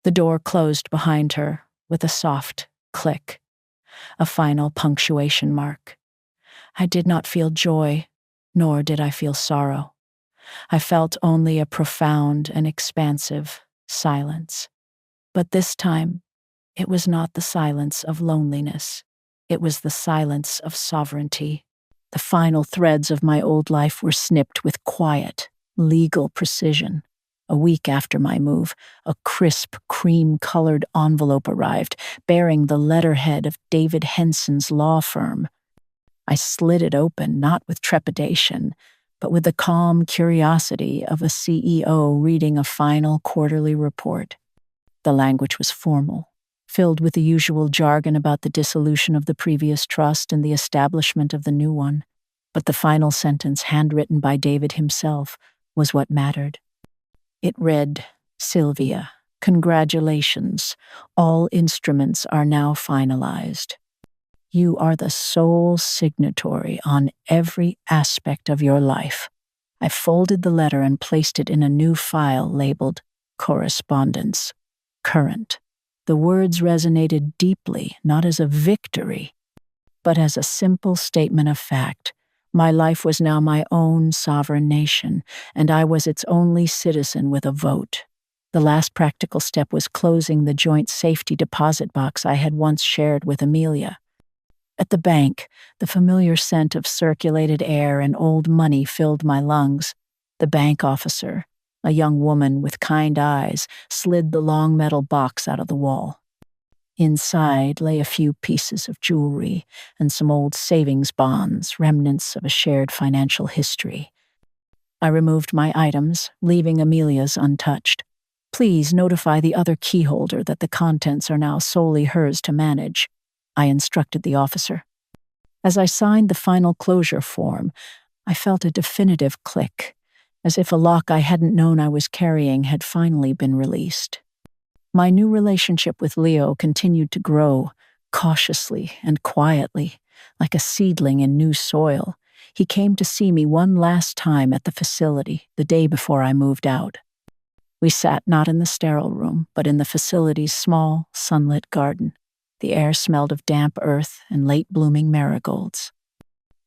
The door closed behind her with a soft click, a final punctuation mark. I did not feel joy, nor did I feel sorrow. I felt only a profound and expansive silence. But this time, it was not the silence of loneliness. It was the silence of sovereignty. The final threads of my old life were snipped with quiet, legal precision. A week after my move, a crisp, cream-colored envelope arrived, bearing the letterhead of David Henson's law firm. I slid it open, not with trepidation, but with the calm curiosity of a CEO reading a final quarterly report. The language was formal, filled with the usual jargon about the dissolution of the previous trust and the establishment of the new one. But the final sentence, handwritten by David himself, was what mattered. It read, "Sylvia, congratulations. All instruments are now finalized. You are the sole signatory on every aspect of your life." I folded the letter and placed it in a new file labeled Correspondence, Current. The words resonated deeply, not as a victory, but as a simple statement of fact. My life was now my own sovereign nation, and I was its only citizen with a vote. The last practical step was closing the joint safety deposit box I had once shared with Amelia. At the bank, the familiar scent of circulated air and old money filled my lungs. The bank officer, a young woman with kind eyes, slid the long metal box out of the wall. Inside lay a few pieces of jewelry and some old savings bonds, remnants of a shared financial history. I removed my items, leaving Amelia's untouched. "Please notify the other key holder that the contents are now solely hers to manage," I instructed the officer. As I signed the final closure form, I felt a definitive click, as if a lock I hadn't known I was carrying had finally been released. My new relationship with Leo continued to grow, cautiously and quietly, like a seedling in new soil. He came to see me one last time at the facility, the day before I moved out. We sat not in the sterile room, but in the facility's small, sunlit garden. The air smelled of damp earth and late-blooming marigolds.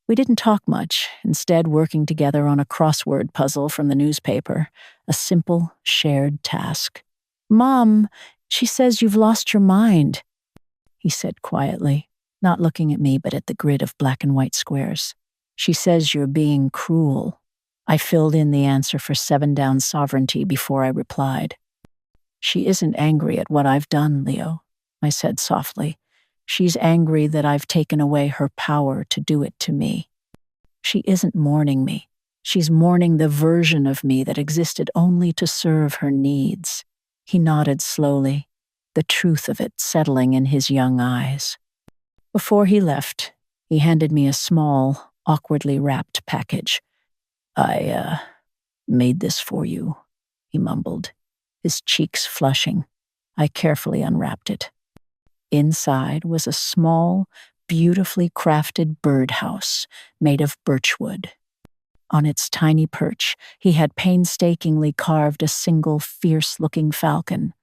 We didn't talk much, instead working together on a crossword puzzle from the newspaper, a simple, shared task. "Mom, she says you've lost your mind," he said quietly, not looking at me but at the grid of black and white squares. "She says you're being cruel." I filled in the answer for 7-down sovereignty before I replied. "She isn't angry at what I've done, Leo," I said softly. She's angry that I've taken away her power to do it to me. She isn't mourning me. She's mourning the version of me that existed only to serve her needs." He nodded slowly, the truth of it settling in his young eyes. Before he left, he handed me a small, awkwardly wrapped package. "I made this for you," he mumbled, his cheeks flushing. I carefully unwrapped it. Inside was a small, beautifully crafted birdhouse made of birchwood. On its tiny perch, he had painstakingly carved a single fierce-looking falcon.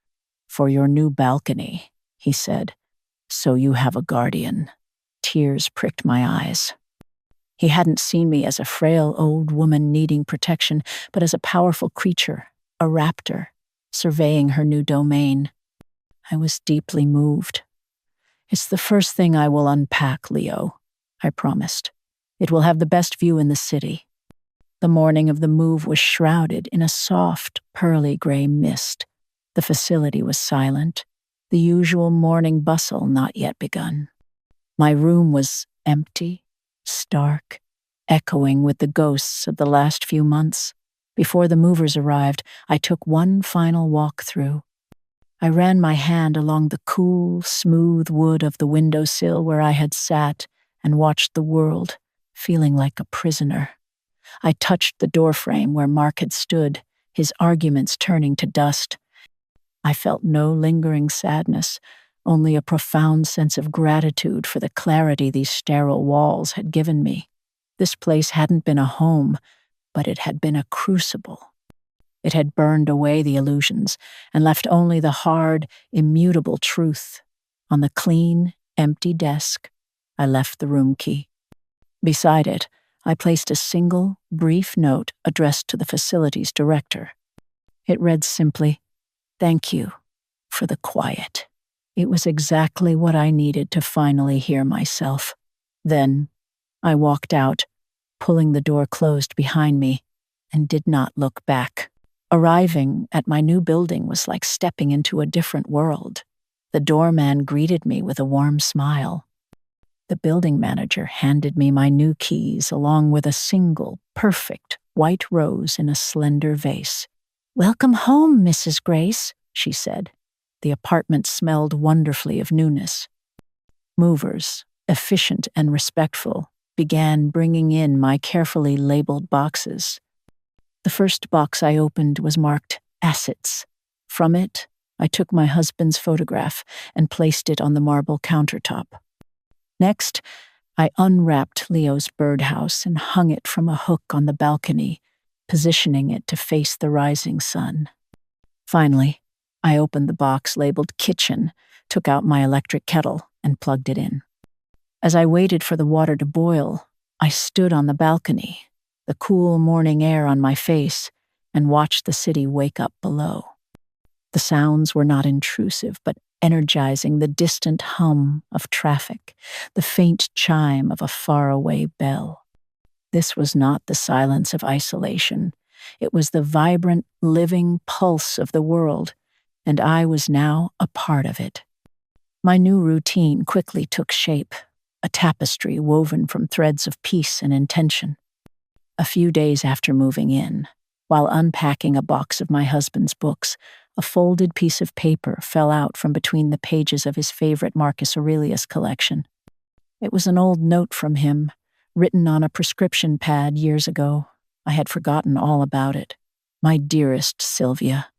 "For your new balcony," he said, "so you have a guardian." Tears pricked my eyes. He hadn't seen me as a frail old woman needing protection, but as a powerful creature, a raptor, surveying her new domain. I was deeply moved. "It's the first thing I will unpack, Leo," I promised. "It will have the best view in the city." The morning of the move was shrouded in a soft, pearly gray mist. The facility was silent, the usual morning bustle not yet begun. My room was empty, stark, echoing with the ghosts of the last few months. Before the movers arrived, I took one final walk through. I ran my hand along the cool, smooth wood of the windowsill where I had sat and watched the world, feeling like a prisoner. I touched the doorframe where Mark had stood, his arguments turning to dust. I felt no lingering sadness, only a profound sense of gratitude for the clarity these sterile walls had given me. This place hadn't been a home, but it had been a crucible. It had burned away the illusions and left only the hard, immutable truth. On the clean, empty desk, I left the room key. Beside it, I placed a single, brief note addressed to the facility's director. It read simply, "Thank you for the quiet." It was exactly what I needed to finally hear myself. Then, I walked out, pulling the door closed behind me, and did not look back. Arriving at my new building was like stepping into a different world. The doorman greeted me with a warm smile. The building manager handed me my new keys along with a single, perfect, white rose in a slender vase. "Welcome home, Mrs. Grace," she said. The apartment smelled wonderfully of newness. Movers, efficient and respectful, began bringing in my carefully labeled boxes. The first box I opened was marked Assets. From it, I took my husband's photograph and placed it on the marble countertop. Next, I unwrapped Leo's birdhouse and hung it from a hook on the balcony, positioning it to face the rising sun. Finally, I opened the box labeled Kitchen, took out my electric kettle, and plugged it in. As I waited for the water to boil, I stood on the balcony, the cool morning air on my face, and watched the city wake up below. The sounds were not intrusive, but energizing, the distant hum of traffic, the faint chime of a faraway bell. This was not the silence of isolation. It was the vibrant, living pulse of the world, and I was now a part of it. My new routine quickly took shape, a tapestry woven from threads of peace and intention. A few days after moving in, while unpacking a box of my husband's books, a folded piece of paper fell out from between the pages of his favorite Marcus Aurelius collection. It was an old note from him, written on a prescription pad years ago. I had forgotten all about it. "My dearest Sylvia."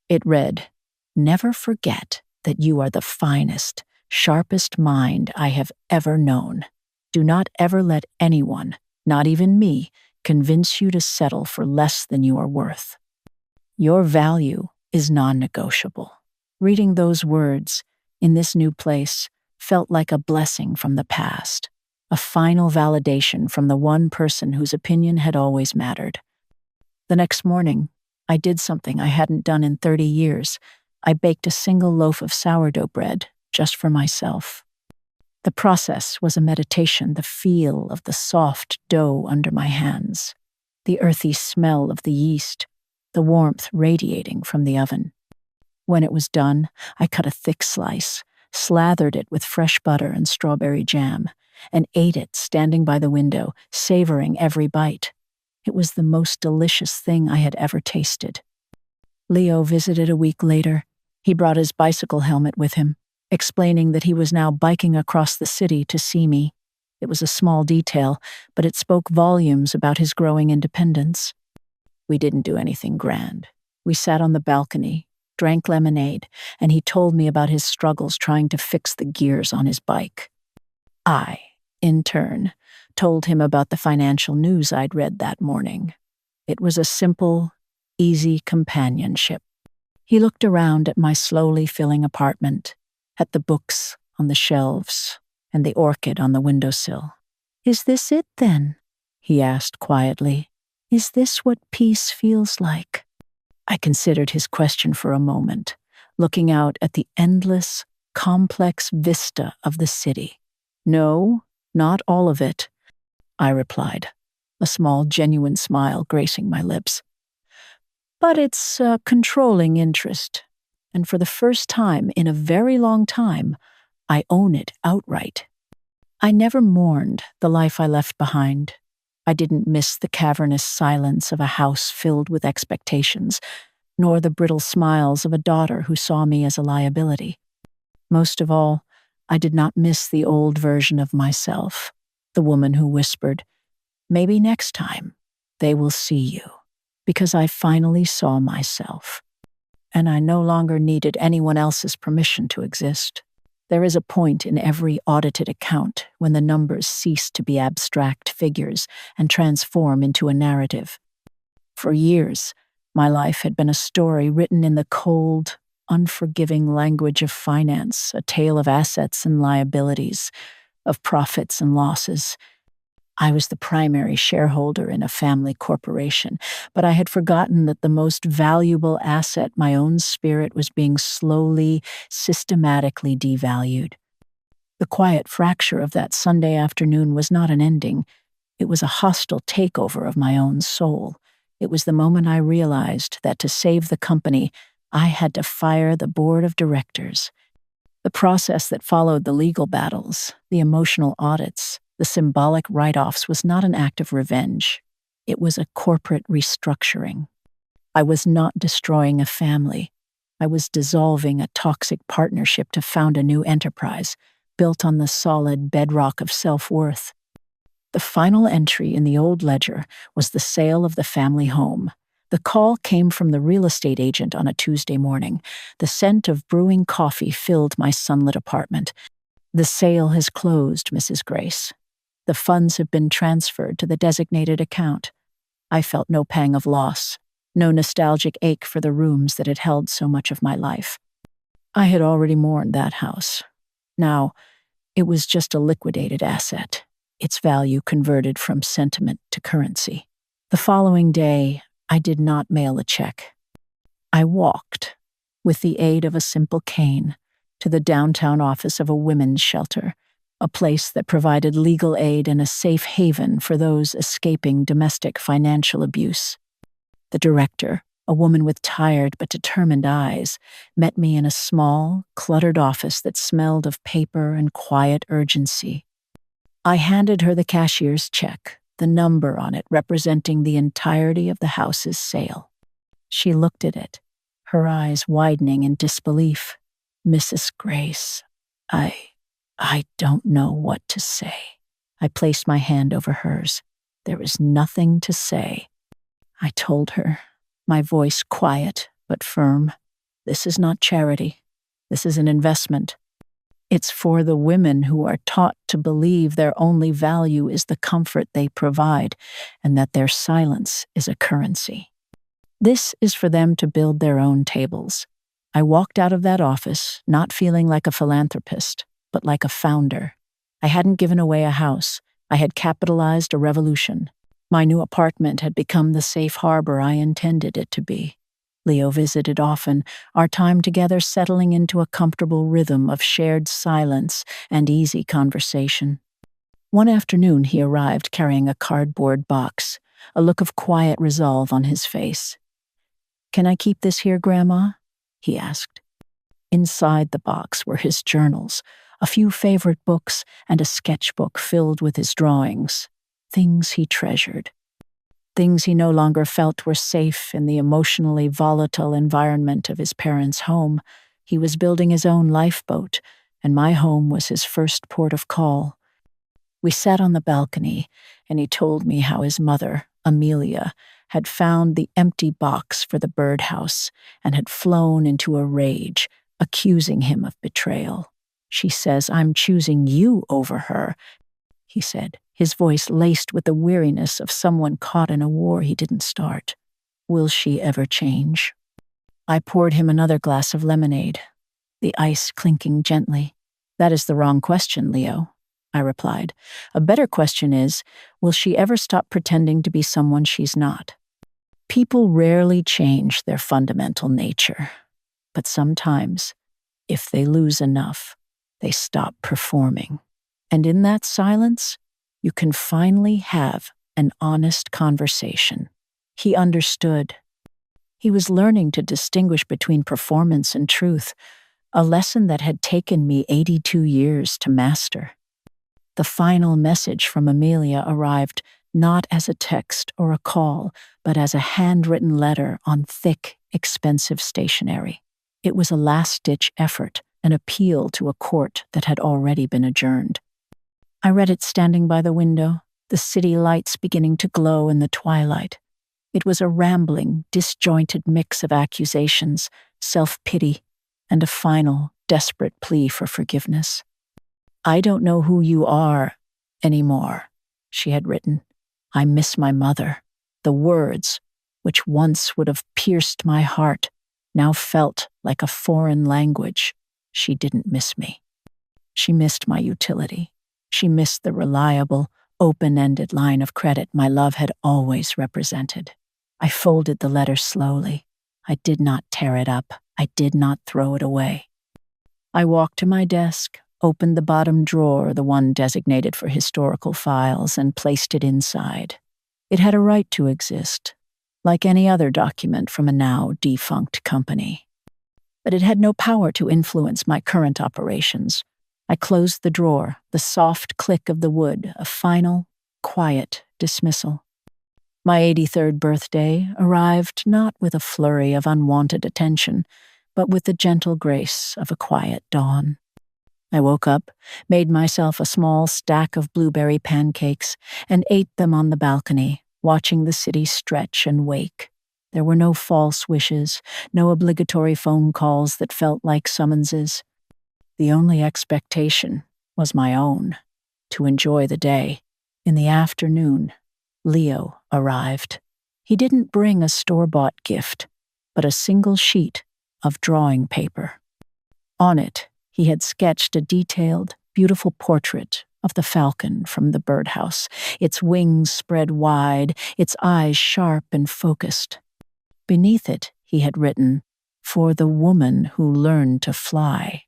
It read, "Never forget that you are the finest, sharpest mind I have ever known. Do not ever let anyone, not even me, convince you to settle for less than you are worth. Your value is non-negotiable." Reading those words, in this new place, felt like a blessing from the past, a final validation from the one person whose opinion had always mattered. The next morning, I did something I hadn't done in 30 years. I baked a single loaf of sourdough bread, just for myself. The process was a meditation, the feel of the soft dough under my hands, the earthy smell of the yeast, the warmth radiating from the oven. When it was done, I cut a thick slice, slathered it with fresh butter and strawberry jam, and ate it standing by the window, savoring every bite. It was the most delicious thing I had ever tasted. Leo visited a week later. He brought his bicycle helmet with him, explaining that he was now biking across the city to see me. It was a small detail, but it spoke volumes about his growing independence. We didn't do anything grand. We sat on the balcony, drank lemonade, and he told me about his struggles trying to fix the gears on his bike. I, in turn, told him about the financial news I'd read that morning. It was a simple, easy companionship. He looked around at my slowly filling apartment, at the books on the shelves and the orchid on the windowsill. "Is this it, then?" he asked quietly. "Is this what peace feels like?" I considered his question for a moment, looking out at the endless, complex vista of the city. "No, not all of it," I replied, a small, genuine smile gracing my lips. "But it's a controlling interest, and for the first time in a very long time, I own it outright." I never mourned the life I left behind. I didn't miss the cavernous silence of a house filled with expectations, nor the brittle smiles of a daughter who saw me as a liability. Most of all, I did not miss the old version of myself, the woman who whispered, "Maybe next time they will see you," because I finally saw myself, and I no longer needed anyone else's permission to exist. There is a point in every audited account when the numbers cease to be abstract figures and transform into a narrative. For years, my life had been a story written in the cold, unforgiving language of finance, a tale of assets and liabilities, of profits and losses. I was the primary shareholder in a family corporation, but I had forgotten that the most valuable asset, my own spirit, was being slowly, systematically devalued. The quiet fracture of that Sunday afternoon was not an ending. It was a hostile takeover of my own soul. It was the moment I realized that to save the company, I had to fire the board of directors. The process that followed the legal battles, the emotional audits, the symbolic write-offs was not an act of revenge. It was a corporate restructuring. I was not destroying a family. I was dissolving a toxic partnership to found a new enterprise, built on the solid bedrock of self-worth. The final entry in the old ledger was the sale of the family home. The call came from the real estate agent on a Tuesday morning. The scent of brewing coffee filled my sunlit apartment. "The sale has closed, Mrs. Grace. The funds have been transferred to the designated account." I felt no pang of loss, no nostalgic ache for the rooms that had held so much of my life. I had already mourned that house. Now, it was just a liquidated asset, its value converted from sentiment to currency. The following day, I did not mail a check. I walked, with the aid of a simple cane, to the downtown office of a women's shelter, a place that provided legal aid and a safe haven for those escaping domestic financial abuse. The director, a woman with tired but determined eyes, met me in a small, cluttered office that smelled of paper and quiet urgency. I handed her the cashier's check, the number on it representing the entirety of the house's sale. She looked at it, her eyes widening in disbelief. "Mrs. Grace, I don't know what to say." I placed my hand over hers. "There is nothing to say," I told her, my voice quiet but firm. "This is not charity. This is an investment. It's for the women who are taught to believe their only value is the comfort they provide and that their silence is a currency. This is for them to build their own tables." I walked out of that office, not feeling like a philanthropist, but like a founder. I hadn't given away a house. I had capitalized a revolution. My new apartment had become the safe harbor I intended it to be. Leo visited often, our time together settling into a comfortable rhythm of shared silence and easy conversation. One afternoon he arrived carrying a cardboard box, a look of quiet resolve on his face. "Can I keep this here, Grandma?" he asked. Inside the box were his journals, a few favorite books, and a sketchbook filled with his drawings. Things he treasured. Things he no longer felt were safe in the emotionally volatile environment of his parents' home. He was building his own lifeboat, and my home was his first port of call. We sat on the balcony, and he told me how his mother, Amelia, had found the empty box for the birdhouse and had flown into a rage, accusing him of betrayal. "She says I'm choosing you over her," he said, his voice laced with the weariness of someone caught in a war he didn't start. "Will she ever change?" I poured him another glass of lemonade, the ice clinking gently. "That is the wrong question, Leo," I replied. "A better question is, will she ever stop pretending to be someone she's not?" People rarely change their fundamental nature, but sometimes, if they lose enough, they stop performing. And in that silence, you can finally have an honest conversation. He understood. He was learning to distinguish between performance and truth, a lesson that had taken me 82 years to master. The final message from Amelia arrived not as a text or a call, but as a handwritten letter on thick, expensive stationery. It was a last-ditch effort, an appeal to a court that had already been adjourned. I read it standing by the window, the city lights beginning to glow in the twilight. It was a rambling, disjointed mix of accusations, self-pity, and a final, desperate plea for forgiveness. "I don't know who you are anymore," she had written. "I miss my mother." The words, which once would have pierced my heart, now felt like a foreign language. She didn't miss me. She missed my utility. She missed the reliable, open-ended line of credit my love had always represented. I folded the letter slowly. I did not tear it up. I did not throw it away. I walked to my desk, opened the bottom drawer, the one designated for historical files, and placed it inside. It had a right to exist, like any other document from a now defunct company. But it had no power to influence my current operations. I closed the drawer, the soft click of the wood, a final, quiet dismissal. My 83rd birthday arrived not with a flurry of unwanted attention, but with the gentle grace of a quiet dawn. I woke up, made myself a small stack of blueberry pancakes, and ate them on the balcony, watching the city stretch and wake. There were no false wishes, no obligatory phone calls that felt like summonses. The only expectation was my own, to enjoy the day. In the afternoon, Leo arrived. He didn't bring a store-bought gift, but a single sheet of drawing paper. On it, he had sketched a detailed, beautiful portrait of the falcon from the birdhouse, its wings spread wide, its eyes sharp and focused. Beneath it, he had written, "For the woman who learned to fly."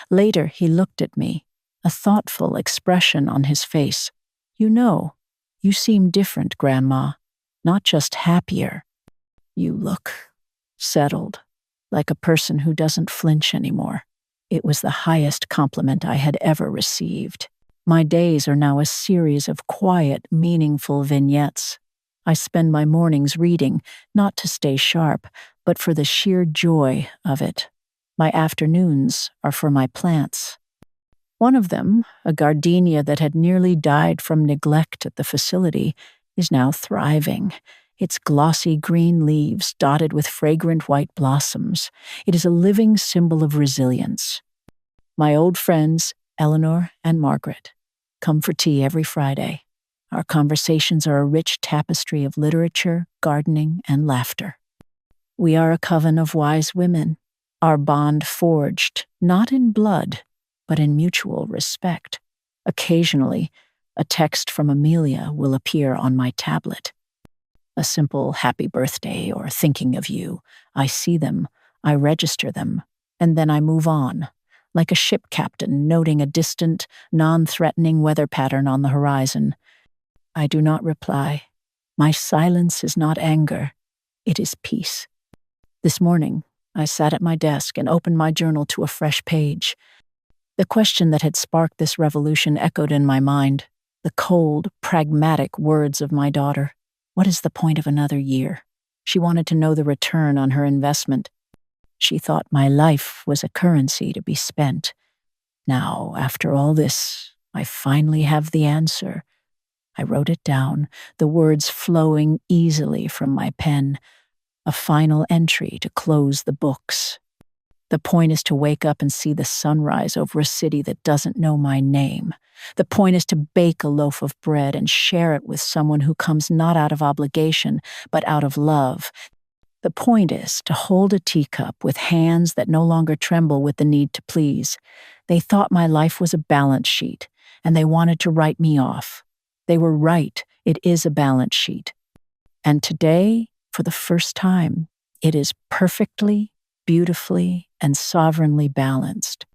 Later, he looked at me, a thoughtful expression on his face. "You know, you seem different, Grandma, not just happier. You look settled, like a person who doesn't flinch anymore." It was the highest compliment I had ever received. My days are now a series of quiet, meaningful vignettes. I spend my mornings reading, not to stay sharp, but for the sheer joy of it. My afternoons are for my plants. One of them, a gardenia that had nearly died from neglect at the facility, is now thriving. Its glossy green leaves dotted with fragrant white blossoms. It is a living symbol of resilience. My old friends, Eleanor and Margaret, come for tea every Friday. Our conversations are a rich tapestry of literature, gardening, and laughter. We are a coven of wise women, our bond forged not in blood, but in mutual respect. Occasionally, a text from Amelia will appear on my tablet. A simple happy birthday or thinking of you. I see them, I register them, and then I move on, like a ship captain noting a distant, non-threatening weather pattern on the horizon. I do not reply. My silence is not anger, it is peace. This morning, I sat at my desk and opened my journal to a fresh page. The question that had sparked this revolution echoed in my mind, the cold, pragmatic words of my daughter. What is the point of another year? She wanted to know the return on her investment. She thought my life was a currency to be spent. Now, after all this, I finally have the answer. I wrote it down, the words flowing easily from my pen. A final entry to close the books. The point is to wake up and see the sunrise over a city that doesn't know my name. The point is to bake a loaf of bread and share it with someone who comes not out of obligation, but out of love. The point is to hold a teacup with hands that no longer tremble with the need to please. They thought my life was a balance sheet, and they wanted to write me off. They were right, it is a balance sheet. And today, for the first time, it is perfectly, beautifully, and sovereignly balanced.